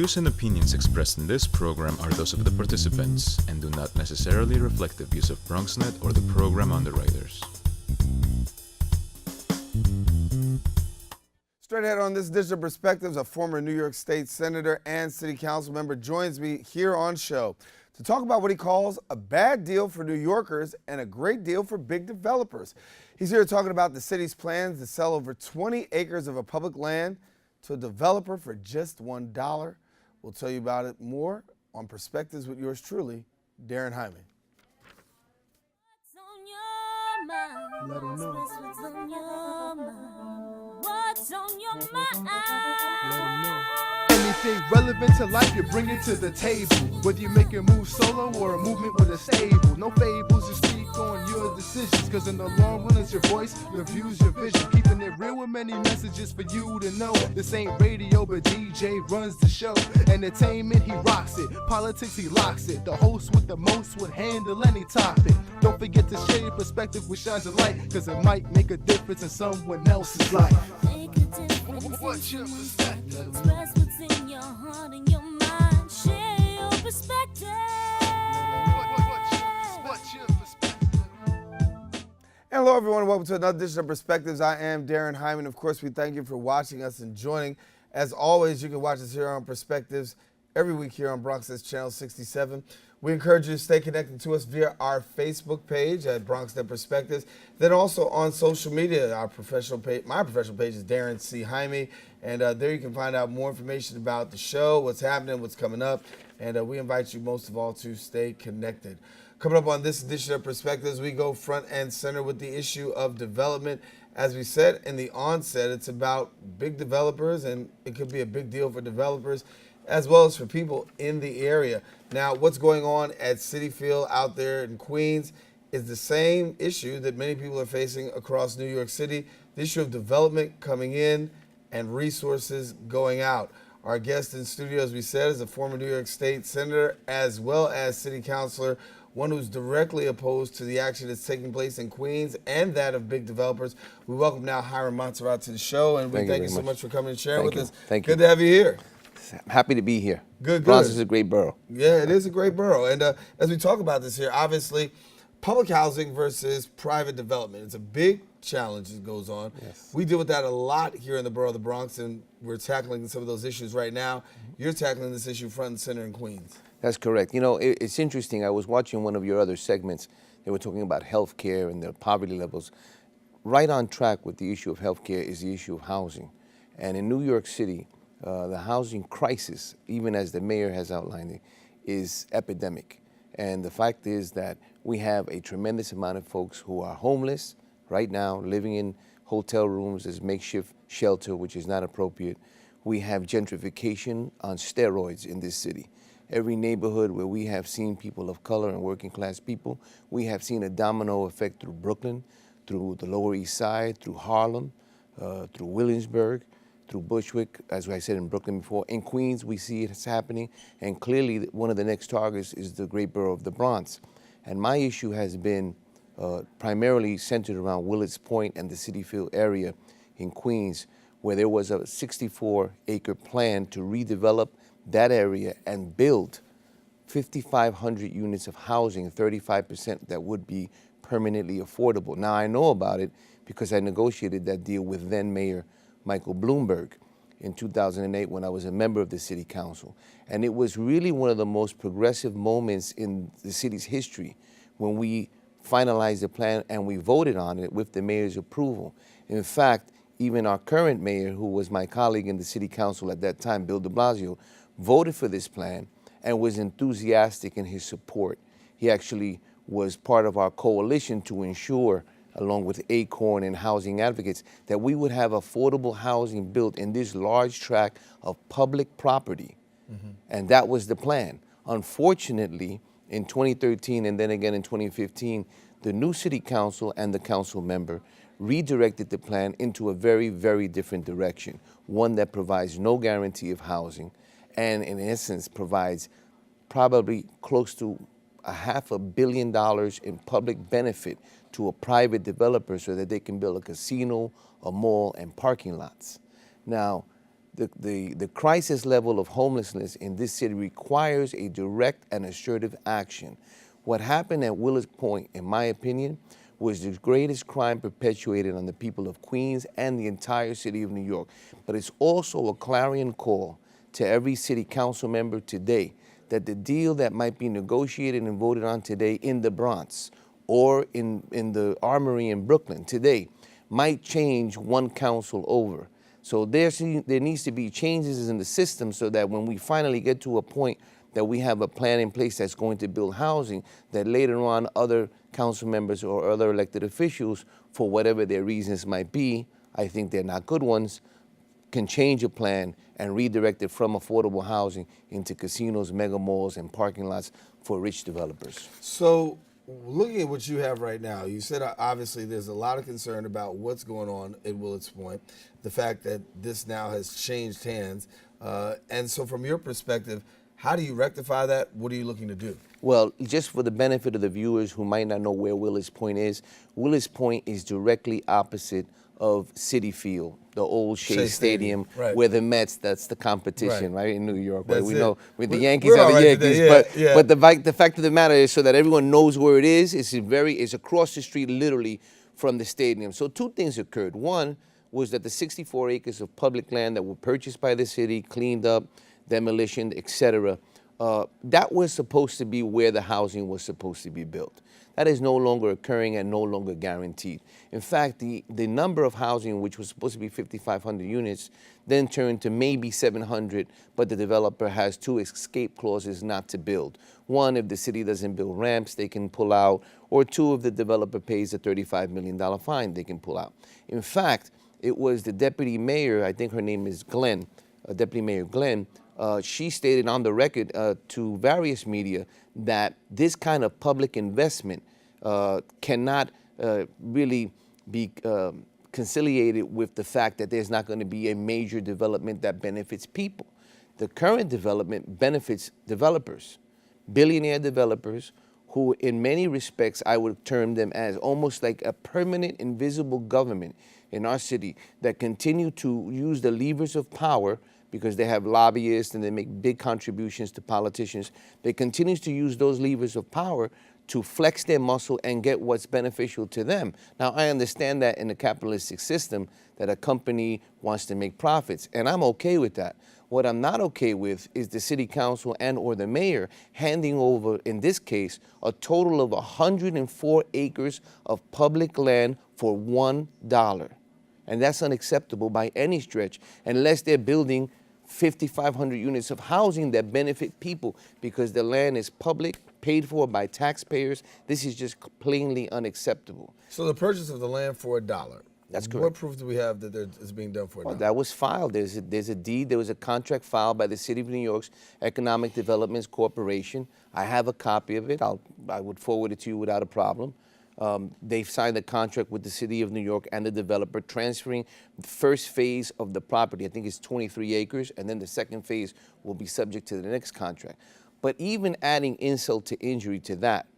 views and opinions expressed in this program are those of the participants and do not necessarily reflect the views of BronxNet or the program underwriters. Straight ahead on this edition of Perspectives, a former New York State Senator and City Council member joins me here on show to talk about what he calls a bad deal for New Yorkers and a great deal for big developers. He's here talking about the city's plans to sell over 20 acres of a public land to a developer for just $1. We'll tell you about it more on Perspectives with yours truly, Darren Hyman. Let 'em know. What's on your mind? What's on your mind? Let 'em know. Anything relevant to life, you bring it to the table. Whether you make a move solo or a movement with a stable. No fables, you speak on your decisions. Cause in the long run, it's your voice, your views, your vision. Keeping it real with many messages for you to know. This ain't radio, but DJ runs the show. Entertainment, he rocks it. Politics, he locks it. The host with the most would handle any topic. Don't forget to share your perspective, which shines a light. Cause it might make a difference in someone else's life. Make a difference. What's your perspective? Express what's in your heart and your mind. Share your perspective. What's your perspective? Hello, everyone. Welcome to another edition of Perspectives. I am Darren Hyman. Of course, we thank you for watching us and joining. As always, you can watch us here on Perspectives every week here on BronxNet's Channel 67. We encourage you to stay connected to us via our Facebook page at BronxNet Perspectives. Then also on social media, our professional page, my professional page is Darren C. Hyme. And there you can find out more information about the show, what's happening, what's coming up. And we invite you most of all to stay connected. Coming up on this edition of Perspectives, we go front and center with the issue of development. As we said in the onset, it's about big developers, and it could be a big deal for developers as well as for people in the area. Now, what's going on at Citi Field out there in Queens is the same issue that many people are facing across New York City, the issue of development coming in and resources going out. Our guest in studio, as we said, is a former New York State Senator as well as City Councilor, one who's directly opposed to the action that's taking place in Queens and that of big developers. We welcome now Hiram Montserrat to the show, and we thank you so much for coming and sharing with us. Thank you. Good to have you here. Happy to be here. Good. Bronx is a great borough. Yeah, it is a great borough. And as we talk about this here, obviously, public housing versus private development. It's a big challenge that goes on. Yes. We deal with that a lot here in the borough of the Bronx, and we're tackling some of those issues right now. You're tackling this issue front and center in Queens. That's correct. You know, it's interesting. I was watching one of your other segments. They were talking about healthcare and the poverty levels. Right on track with the issue of healthcare is the issue of housing. And in New York City, the housing crisis, even as the mayor has outlined it, is epidemic. And the fact is that we have a tremendous amount of folks who are homeless right now, living in hotel rooms as makeshift shelter, which is not appropriate. We have gentrification on steroids in this city. Every neighborhood where we have seen people of color and working class people, we have seen a domino effect through Brooklyn, through the Lower East Side, through Harlem, through Williamsburg, through Bushwick, as I said in Brooklyn before. In Queens, we see it's happening, and clearly one of the next targets is the great borough of the Bronx. And my issue has been primarily centered around Willets Point and the Citi Field area in Queens, where there was a 64-acre plan to redevelop that area and build 5,500 units of housing, 35% that would be permanently affordable. Now, I know about it because I negotiated that deal with then Mayor Michael Bloomberg in 2008 when I was a member of the City Council. And it was really one of the most progressive moments in the city's history when we finalized the plan and we voted on it with the mayor's approval. In fact, even our current mayor, who was my colleague in the City Council at that time, Bill de Blasio, voted for this plan and was enthusiastic in his support. He actually was part of our coalition to ensure, along with ACORN and housing advocates, that we would have affordable housing built in this large tract of public property. And that was the plan. Unfortunately, in 2013 and then again in 2015, the new city council and the council member redirected the plan into a very, very different direction, one that provides no guarantee of housing and in essence provides probably close to $500 million in public benefit to a private developer so that they can build a casino, a mall, and parking lots. Now, the crisis level of homelessness in this city requires a direct and assertive action. What happened at Willis Point, in my opinion, was the greatest crime perpetuated on the people of Queens and the entire city of New York. But it's also a clarion call to every city council member today that the deal that might be negotiated and voted on today in the Bronx or in the Armory in Brooklyn today might change one council over. So there needs to be changes in the system so that when we finally get to a point that we have a plan in place that's going to build housing, that later on other council members or other elected officials, for whatever their reasons might be, I think they're not good ones, can change a plan and redirect it from affordable housing into casinos, mega malls, and parking lots for rich developers. So, looking at what you have right now, you said obviously there's a lot of concern about what's going on at Willits Point, the fact that this now has changed hands. And so from your perspective, how do you rectify that? What are you looking to do? Well, just for the benefit of the viewers who might not know where Willis Point is directly opposite of Citi Field, the old Shea Stadium, right, where the Mets, that's the competition, right, in New York. Right? We know with the Yankees we're are the right Yankees, today, but the fact of the matter is, so that everyone knows where it is, it's across the street literally from the stadium. So two things occurred. One was that the 64 acres of public land that were purchased by the city, cleaned up, demolition, etc., that was supposed to be where the housing was supposed to be built. That is no longer occurring and no longer guaranteed. In fact, the number of housing, which was supposed to be 5,500 units, then turned to maybe 700, but the developer has two escape clauses not to build. One, if the city doesn't build ramps, they can pull out, or two, if the developer pays a $35 million fine, they can pull out. In fact, it was the deputy mayor, I think her name is Glenn, Deputy Mayor Glenn, she stated on the record to various media that this kind of public investment cannot really be conciliated with the fact that there's not going to be a major development that benefits people. The current development benefits developers, billionaire developers, who in many respects I would term them as almost like a permanent invisible government in our city that continue to use the levers of power because they have lobbyists and they make big contributions to politicians. They continue to use those levers of power to flex their muscle and get what's beneficial to them. Now, I understand that in a capitalistic system that a company wants to make profits, and I'm okay with that. What I'm not okay with is the city council and or the mayor handing over, in this case, a total of 104 acres of public land for $1. And that's unacceptable by any stretch unless they're building 5,500 units of housing that benefit people because the land is public, paid for by taxpayers. This is just plainly unacceptable. So the purchase of the land for $1. That's correct. What proof do we have that it's being done for $1? Well, that was filed. There's a deed. There was a contract filed by the City of New York's Economic Development Corporation. I have a copy of it. I would forward it to you without a problem. They've signed a contract with the City of New York and the developer transferring the first phase of the property. I think it's 23 acres, and then the second phase will be subject to the next contract. But even adding insult to injury to that,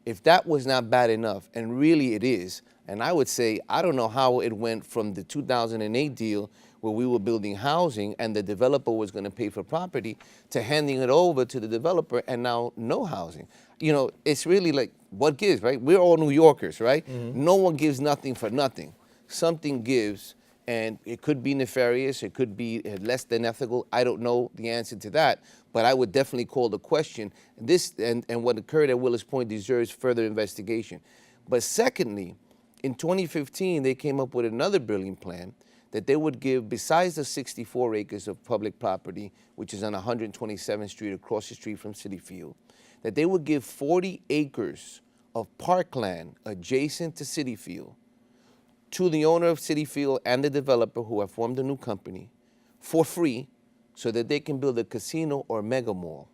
if that was not bad enough, and really it is, and I would say, I don't know how it went from the 2008 deal where we were building housing and the developer was going to pay for property to handing it over to the developer and now no housing. You know, it's really like, what gives, right? We're all New Yorkers, right? Mm-hmm. No one gives nothing for nothing. Something gives, and it could be nefarious, it could be less than ethical. I don't know the answer to that, but I would definitely call the question. This and what occurred at Willis Point deserves further investigation. But secondly, in 2015, they came up with another brilliant plan that they would give, besides the 64 acres of public property, which is on 127th Street across the street from Citi Field, that they would give 40 acres of parkland adjacent to Citi Field to the owner of Citi Field and the developer who have formed a new company for free so that they can build a casino or mega mall.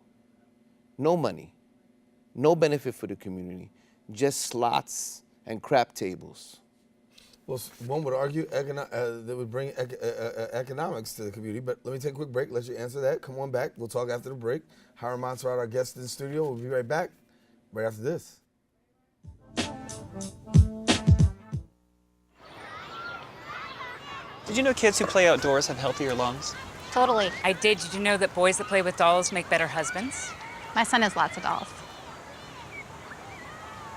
No money, no benefit for the community, just slots and crap tables. Well, one would argue that would bring economics to the community, but let me take a quick break, let you answer that. Come on back. We'll talk after the break. Hiram Monserrat, our guest in the studio. We'll be right back right after this. Did you know kids who play outdoors have healthier lungs? Totally. I did. Did you know that boys that play with dolls make better husbands? My son has lots of dolls.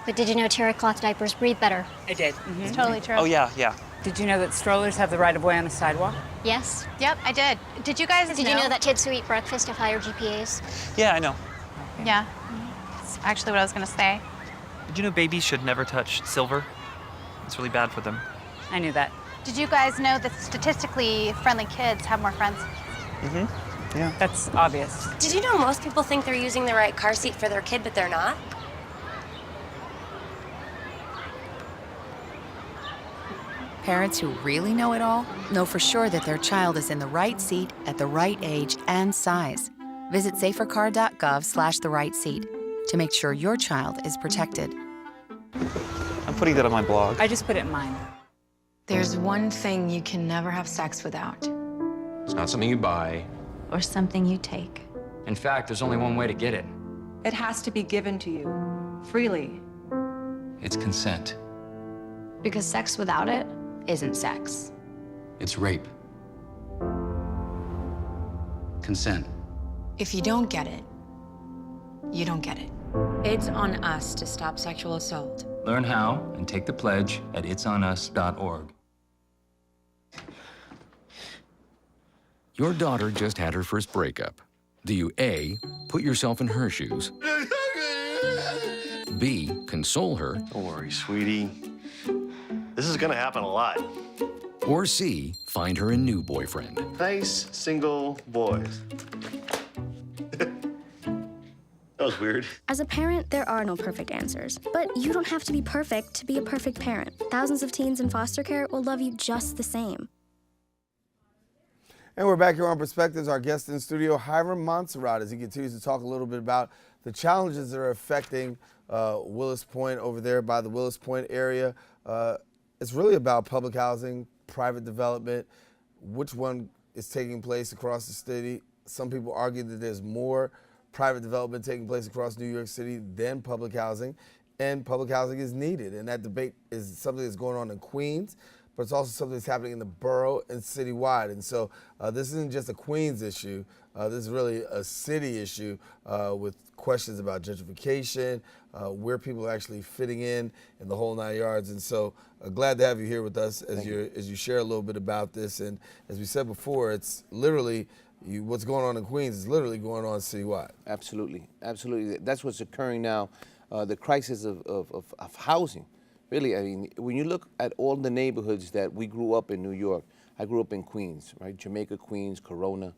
But did you know terry cloth diapers breathe better? I did. It's totally true. Oh, yeah. Did you know that strollers have the right of way on a sidewalk? Yes. Yep, I did. Did you guys Did you know that kids who eat breakfast have higher GPAs? Yeah, I know. Yeah. That's actually what I was going to say. Did you know babies should never touch silver? It's really bad for them. I knew that. Did you guys know that statistically friendly kids have more friends? Yeah. That's obvious. Did you know most people think they're using the right car seat for their kid, but they're not? Parents who really know it all know for sure that their child is in the right seat at the right age and size. Visit safercar.gov/the right seat to make sure your child is protected. I'm putting that on my blog. I just put it in mine. There's one thing you can never have sex without. It's not something you buy. Or something you take. In fact, there's only one way to get it. It has to be given to you, freely. It's consent. Because sex without it isn't sex. It's rape. Consent. If you don't get it, you don't get it. It's on us to stop sexual assault. Learn how and take the pledge at itsonus.org. Your daughter just had her first breakup. Do you A, put yourself in her shoes? B, console her? Don't worry, sweetie. This is gonna happen a lot. Or C, find her a new boyfriend? Nice, single boys. That was weird. As a parent, there are no perfect answers. But you don't have to be perfect to be a perfect parent. Thousands of teens in foster care will love you just the same. And we're back here on Perspectives. Our guest in studio, Hiram Montserrat, as he continues to talk a little bit about the challenges that are affecting Willis Point over there by the Willis Point area. It's really about public housing, private development, which one is taking place across the city. Some people argue that there's more private development taking place across New York City than public housing, and public housing is needed. And that debate is something that's going on in Queens, but it's also something that's happening in the borough and citywide. And so this isn't just a Queens issue. This is really a city issue with questions about gentrification, where people are actually fitting in the whole 9 yards. And so glad to have you here with us as you share a little bit about this. And as we said before, it's literally what's going on in Queens is literally going on citywide. Absolutely, absolutely. That's what's occurring now, the crisis of housing. Really, I mean, when you look at all the neighborhoods that we grew up in New York, I grew up in Queens, right? Jamaica, Queens, Corona.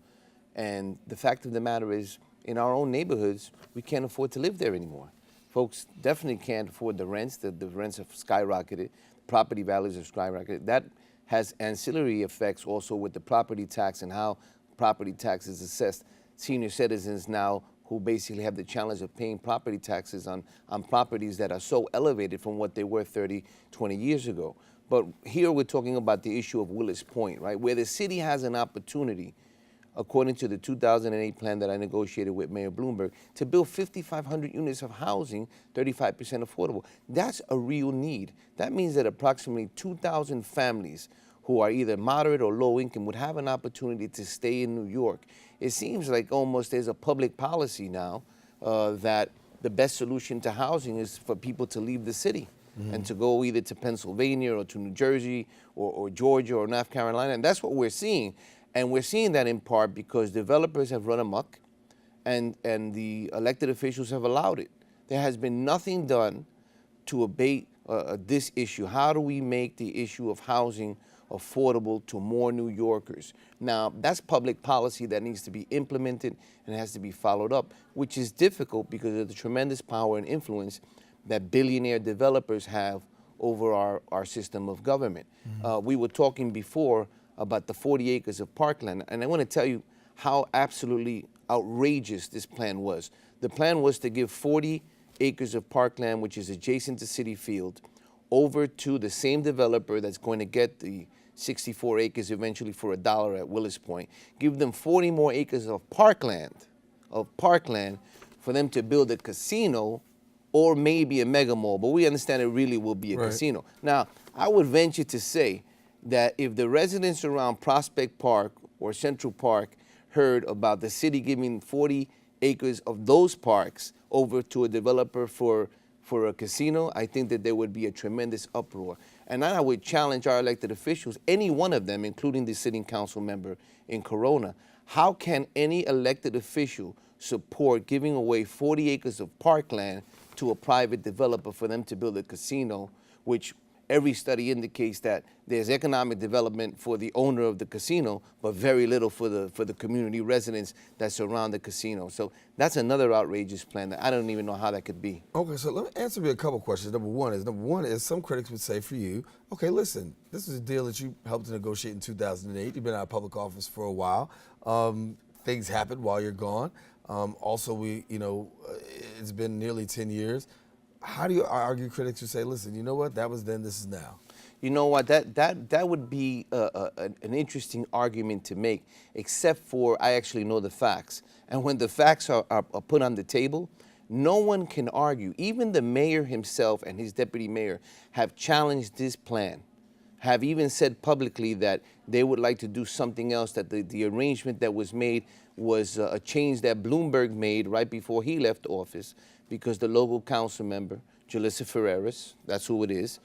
And the fact of the matter is, in our own neighborhoods, we can't afford to live there anymore. Folks definitely can't afford the rents. The rents have skyrocketed. Property values have skyrocketed. That has ancillary effects also with the property tax and how property tax is assessed. Senior citizens now who basically have the challenge of paying property taxes on properties that are so elevated from what they were 30, 20 years ago. But here we're talking about the issue of Willis Point, right, where the city has an opportunity, according to the 2008 plan that I negotiated with Mayor Bloomberg, to build 5,500 units of housing, 35% affordable. That's a real need. That means that approximately 2,000 families who are either moderate or low income would have an opportunity to stay in New York. It seems like almost there's a public policy now that the best solution to housing is for people to leave the city and to go either to Pennsylvania or to New Jersey or Georgia or North Carolina. And that's what we're seeing. And we're seeing that in part because developers have run amok and the elected officials have allowed it. There has been nothing done to abate this issue. How do we make the issue of housing affordable to more New Yorkers? Now, that's public policy that needs to be implemented and has to be followed up, which is difficult because of the tremendous power and influence that billionaire developers have over our system of government. We were talking before about the 40 acres of parkland, and I want to tell you how absolutely outrageous this plan was. The plan was to give 40 acres of parkland, which is adjacent to Citi Field, over to the same developer that's going to get the 64 acres eventually for $1 at Willis Point. Give them 40 more acres of parkland for them to build a casino or maybe a mega mall, but we understand it really will be a casino. Now, I would venture to say that if the residents around Prospect Park or Central Park heard about the city giving 40 acres of those parks over to a developer for a casino, I think that there would be a tremendous uproar. And I would challenge our elected officials, any one of them, including the sitting council member in Corona, how can any elected official support giving away 40 acres of parkland to a private developer for them to build a casino, which every study indicates that there's economic development for the owner of the casino, but very little for the community residents that surround the casino. So that's another outrageous plan that I don't even know how that could be. Okay, so let me answer me a couple questions. Number one is some critics would say for you, okay, listen, this is a deal that you helped to negotiate in 2008. You've been out of public office for a while. Things happen while you're gone. Also, it's been nearly 10 years. How do you argue critics who say, listen, you know what, that was then, this is now? You know what, that would be an interesting argument to make, except for I actually know the facts. And when the facts are put on the table, no one can argue. Even the mayor himself and his deputy mayor have challenged this plan, have even said publicly that they would like to do something else, that the arrangement that was made was a change that Bloomberg made right before he left office, because the local council member, Julissa Ferreras, that's who it is,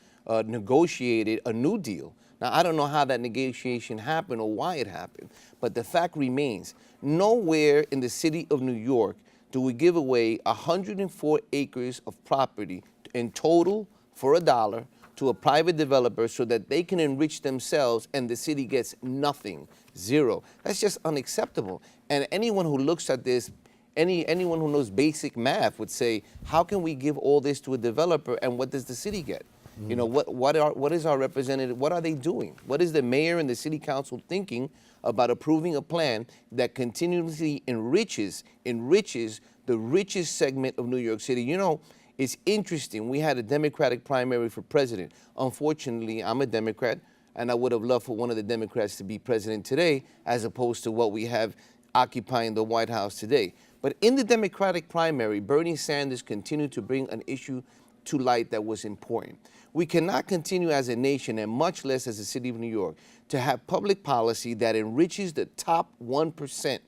negotiated a new deal. Now, I don't know how that negotiation happened or why it happened, but the fact remains, nowhere in the city of New York do we give away 104 acres of property in total for $1 to a private developer so that they can enrich themselves and the city gets nothing, zero. That's just unacceptable. And anyone who looks at this, anyone who knows basic math would say, how can we give all this to a developer and what does the city get? Mm-hmm. You know, what is our representative, what are they doing? What is the mayor and the city council thinking about approving a plan that continuously enriches the richest segment of New York City? You know, it's interesting. We had a Democratic primary for president. Unfortunately, I'm a Democrat, and I would have loved for one of the Democrats to be president today, as opposed to what we have occupying the White House today. But in the Democratic primary, Bernie Sanders continued to bring an issue to light that was important. We cannot continue as a nation, and much less as the city of New York, to have public policy that enriches the top 1%.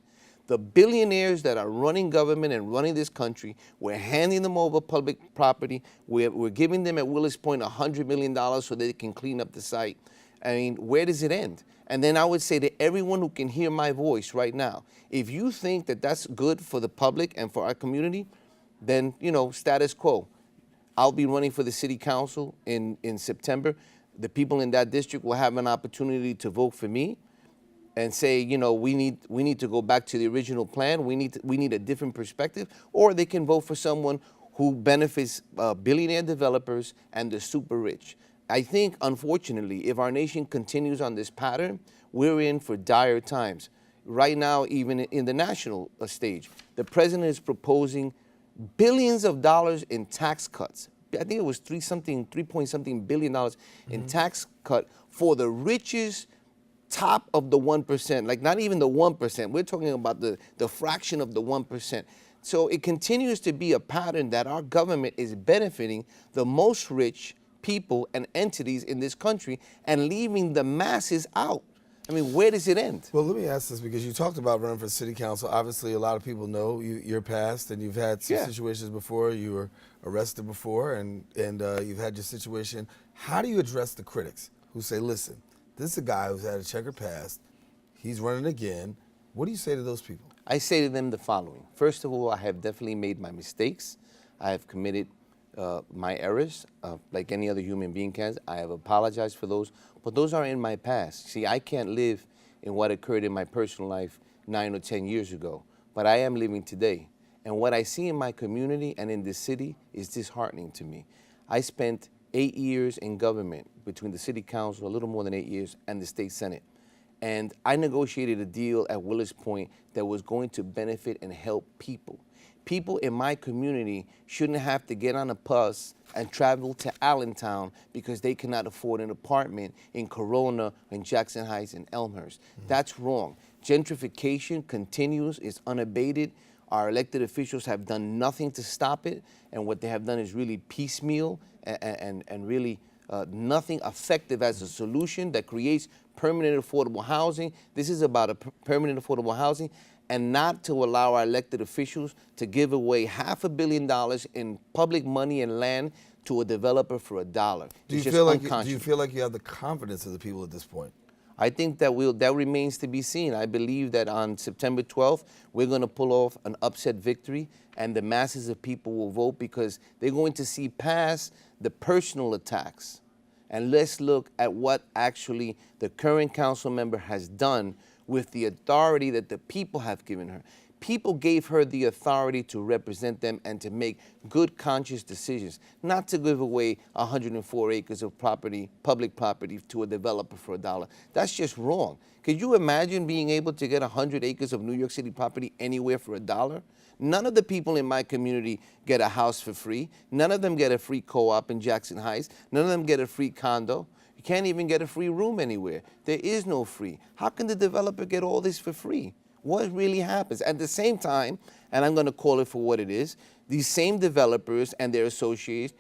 The billionaires that are running government and running this country, we're handing them over public property. We're giving them at Willis Point $100 million so they can clean up the site. I mean, where does it end? And then I would say to everyone who can hear my voice right now, if you think that that's good for the public and for our community, then, you know, status quo. I'll be running for the city council in September. The people in that district will have an opportunity to vote for me and say, you know, we need to go back to the original plan. We need a different perspective. Or they can vote for someone who benefits billionaire developers and the super rich. I think, unfortunately, if our nation continues on this pattern, we're in for dire times. Right now, even in the national stage, the president is proposing billions of dollars in tax cuts. I think it was 3-point-something billion in tax cut for the richest top of the 1%, like not even the 1%. We're talking about the fraction of the 1%. So it continues to be a pattern that our government is benefiting the most rich people and entities in this country and leaving the masses out. I mean, where does it end? Well, let me ask this, because you talked about running for city council. Obviously, a lot of people know your past, and you've had some situations before. You were arrested before, and you've had your situation. How do you address the critics who say, listen, this is a guy who's had a checkered past. He's running again. What do you say to those people? I say to them the following. First of all, I have definitely made my mistakes. I have committed my errors, like any other human being can. I have apologized for those, but those are in my past. See, I can't live in what occurred in my personal life 9 or 10 years ago, but I am living today. And what I see in my community and in this city is disheartening to me. I spent 8 years in government, between the city council, a little more than 8 years, and the state senate. And I negotiated a deal at Willis Point that was going to benefit and help people. People in my community shouldn't have to get on a bus and travel to Allentown because they cannot afford an apartment in Corona, in Jackson Heights, and Elmhurst. That's wrong. Gentrification continues, it's unabated. Our elected officials have done nothing to stop it, and what they have done is really piecemeal and really nothing effective as a solution that creates permanent affordable housing. This is about a permanent affordable housing and not to allow our elected officials to give away $500 million in public money and land to a developer for $1. Do you feel like you have the confidence of the people at this point? I think that that remains to be seen. I believe that on September 12th, we're going to pull off an upset victory, and the masses of people will vote because they're going to see past the personal attacks. And let's look at what actually the current council member has done with the authority that the people have given her. People gave her the authority to represent them and to make good, conscious decisions, not to give away 104 acres of property, public property, to a developer for $1. That's just wrong. Could you imagine being able to get 100 acres of New York City property anywhere for $1? None of the people in my community get a house for free. None of them get a free co-op in Jackson Heights. None of them get a free condo. You can't even get a free room anywhere. There is no free. How can the developer get all this for free? What really happens? At the same time, and I'm going to call it for what it is, these same developers and their associates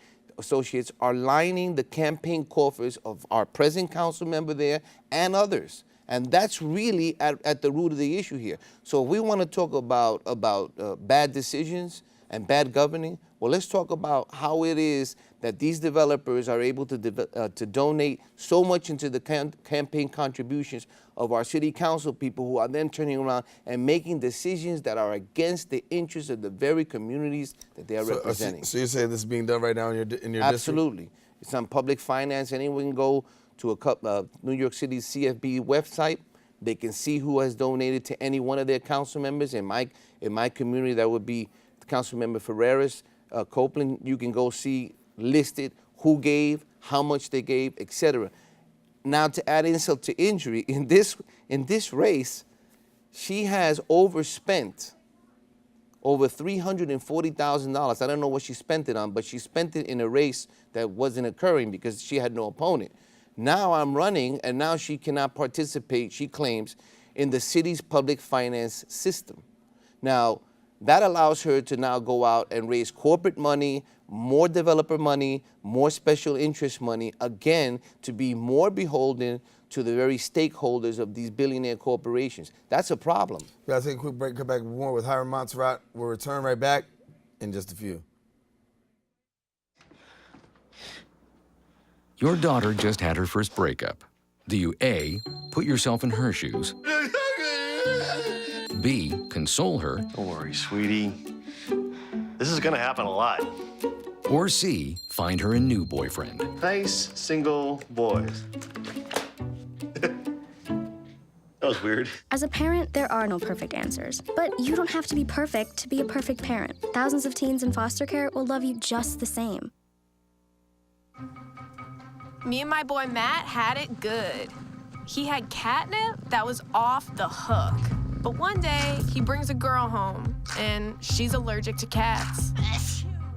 are lining the campaign coffers of our present council member there and others. And that's really at the root of the issue here. So if we want to talk about bad decisions and bad governing, well, let's talk about how it is that these developers are able to donate so much into the campaign contributions of our city council people, who are then turning around and making decisions that are against the interests of the very communities that they are representing. So you're saying this is being done right now in your district? Absolutely. It's on public finance. Anyone can go to a couple New York City's CFB website. They can see who has donated to any one of their council members. In my community, that would be Councilmember Ferreras, Copeland. You can go see listed who gave, how much they gave, etc. Now, to add insult to injury, in this race, she has overspent over $340,000. I don't know what she spent it on, but she spent it in a race that wasn't occurring because she had no opponent. Now I'm running, and now she cannot participate, she claims, in the city's public finance system. Now, that allows her to now go out and raise corporate money, more developer money, more special interest money, again, to be more beholden to the very stakeholders of these billionaire corporations. That's a problem. Yeah, I'll take a quick break, come back with more with Hiram Montserrat. We'll return right back in just a few. Your daughter just had her first breakup. Do you A, put yourself in her shoes? B, console her? Don't worry, sweetie. This is gonna happen a lot. Or C, find her a new boyfriend? Nice, single boys. That was weird. As a parent, there are no perfect answers. But you don't have to be perfect to be a perfect parent. Thousands of teens in foster care will love you just the same. Me and my boy Matt had it good. He had catnip that was off the hook. But one day, he brings a girl home, and she's allergic to cats.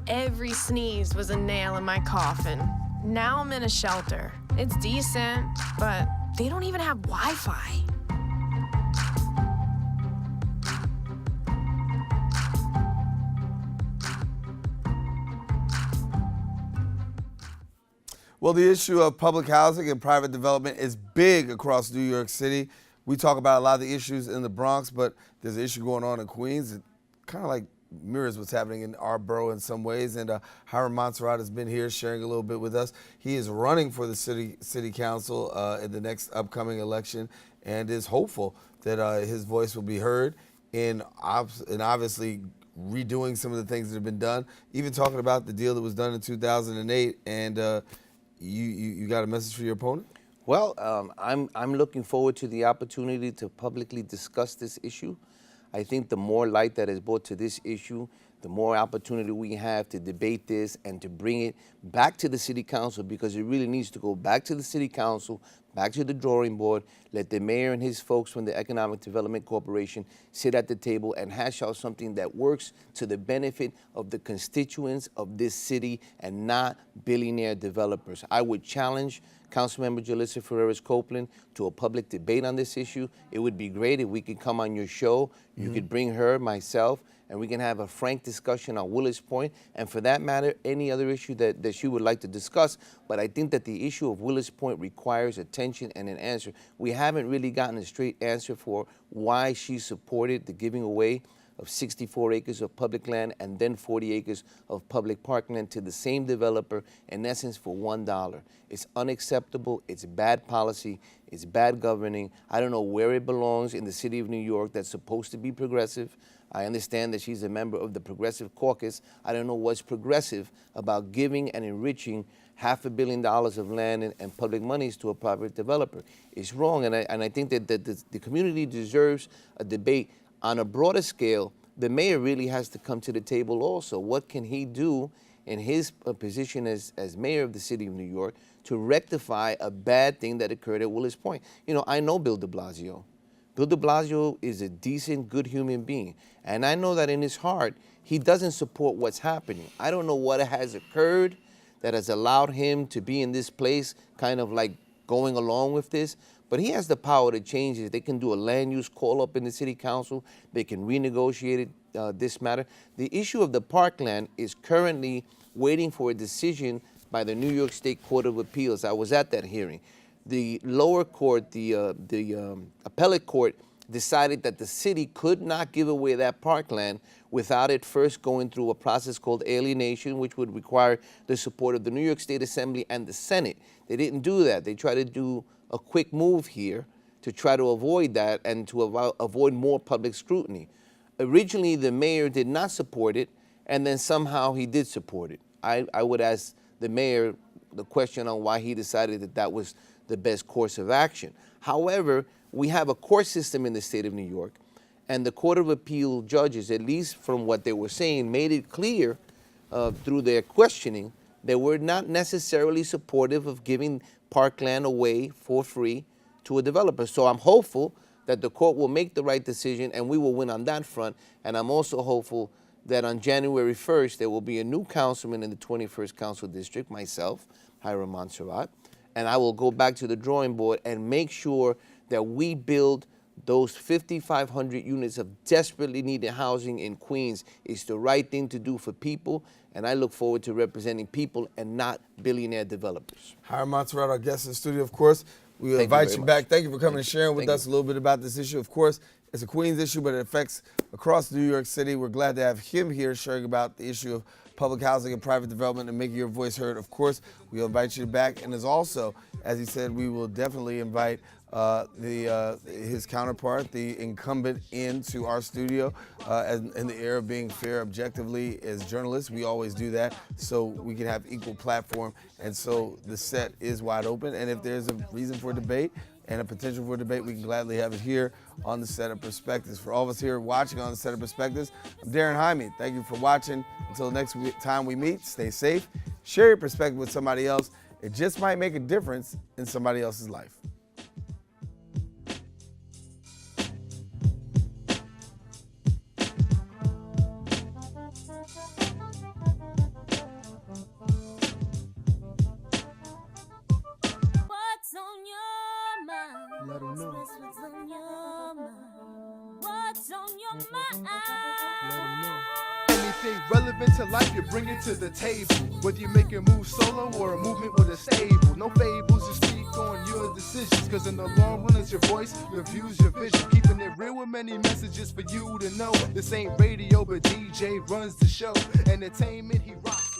Every sneeze was a nail in my coffin. Now I'm in a shelter. It's decent, but they don't even have Wi-Fi. Well, the issue of public housing and private development is big across New York City. We talk about a lot of the issues in the Bronx, but there's an issue going on in Queens. It kind of like mirrors what's happening in our borough in some ways. And Hiram Montserrat has been here sharing a little bit with us. He is running for the city council in the next upcoming election and is hopeful that his voice will be heard in obviously redoing some of the things that have been done, even talking about the deal that was done in 2008. And you got a message for your opponent? Well, I'm looking forward to the opportunity to publicly discuss this issue. I think the more light that is brought to this issue, the more opportunity we have to debate this and to bring it back to the city council, because it really needs to go back to the city council, back to the drawing board, let the mayor and his folks from the Economic Development Corporation sit at the table and hash out something that works to the benefit of the constituents of this city and not billionaire developers. I would challenge Councilmember Jalissa Ferreras Copeland to a public debate on this issue. It would be great if we could come on your show. You could bring her, myself, and we can have a frank discussion on Willis Point, and for that matter, any other issue that she would like to discuss. But I think that the issue of Willis Point requires attention and an answer. We haven't really gotten a straight answer for why she supported the giving away of 64 acres of public land and then 40 acres of public parkland to the same developer, in essence, for $1. It's unacceptable. It's bad policy. It's bad governing. I don't know where it belongs in the city of New York that's supposed to be progressive. I understand that she's a member of the Progressive Caucus. I don't know what's progressive about giving and enriching $500 million of land and public monies to a private developer. It's wrong, and I think that the community deserves a debate. On a broader scale, the mayor really has to come to the table also. What can he do in his position as mayor of the city of New York to rectify a bad thing that occurred at Willis Point? You know, I know Bill de Blasio. Bill de Blasio is a decent, good human being. And I know that in his heart, he doesn't support what's happening. I don't know what has occurred that has allowed him to be in this place, kind of like going along with this. But he has the power to change it. They can do a land use call-up in the city council. They can renegotiate this matter. The issue of the parkland is currently waiting for a decision by the New York State Court of Appeals. I was at that hearing. The lower court, the appellate court, decided that the city could not give away that parkland without it first going through a process called alienation, which would require the support of the New York State Assembly and the Senate. They didn't do that. They tried to do a quick move here to try to avoid that and to avoid more public scrutiny. Originally, the mayor did not support it, and then somehow he did support it. I would ask the mayor the question on why he decided that that was the best course of action. However, we have a court system in the state of New York, and the Court of Appeal judges, at least from what they were saying, made it clear through their questioning that we're not necessarily supportive of giving parkland away for free to a developer. So I'm hopeful that the court will make the right decision and we will win on that front. And I'm also hopeful that on January 1st, there will be a new councilman in the 21st Council District, myself, Hiram Montserrat, and I will go back to the drawing board and make sure that we build those 5,500 units of desperately needed housing in Queens. It's the right thing to do for people, and I look forward to representing people and not billionaire developers. Hiram Montserrat, our guest in the studio, of course. We invite you back. Thank you for coming and sharing with us a little bit about this issue. Of course, it's a Queens issue, but it affects across New York City. We're glad to have him here sharing about the issue of public housing and private development and making your voice heard. Of course, we'll invite you back. And as also, as he said, we will definitely invite his counterpart, the incumbent, into our studio in the era of being fair objectively as journalists. We always do that so we can have equal platform, and so the set is wide open. And if there's a reason for debate and a potential for debate, we can gladly have it here on the Set of Perspectives. For all of us here watching on the Set of Perspectives, I'm Darren Hyman. Thank you for watching. Until next time we meet, stay safe, share your perspective with somebody else. It just might make a difference in somebody else's life. Let them know. What's on your mind? What's on your mind? Let them know. Anything relevant to life, you bring it to the table. Whether you make a move solo or a movement with a stable. No fables, you speak on your decisions. Cause in the long run, it's your voice, your views, your vision. Keeping it real with many messages for you to know. This ain't radio, but DJ runs the show. Entertainment, he